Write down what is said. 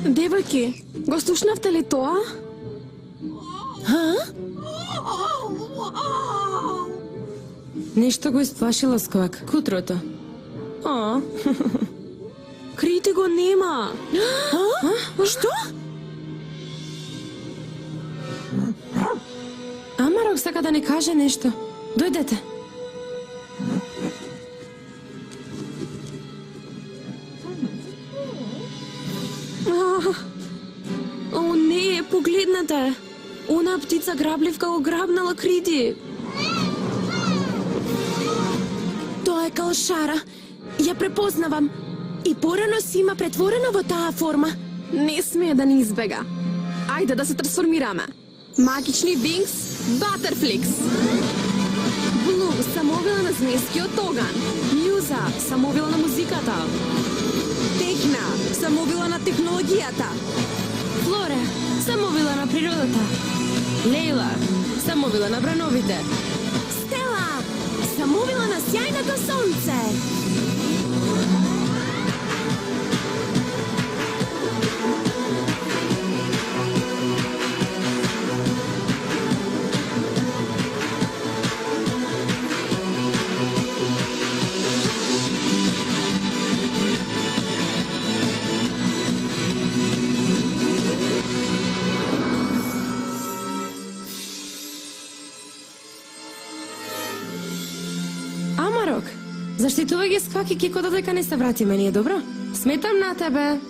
Девојки, го слушнавте ли тоа? Ха? Нешто го исплашило Сквак. Кутрото. А? Крити го нема. Што? Амарок сака да не каже нешто. Дојдете. О, не, погледнете. Она птица грабливка го грабнала Крити. Тоа е калшара. Ја препознавам. И порано си има претворено во таа форма. Не смее да ни избега. Ајде да се трансформираме. Магични Винкс, Батерфликс. Блу, самовила на змескиот оган. Мјуза, самовила на музиката. Техна, самовила на технологијата. Флора, самовила на природата. Лейла, самовила на брановите. Стела, самовила на сјајното сонце. Амарок, заштитувај ги Сквак и Кико додека не се вратиме ние, добро? Сметам на тебе.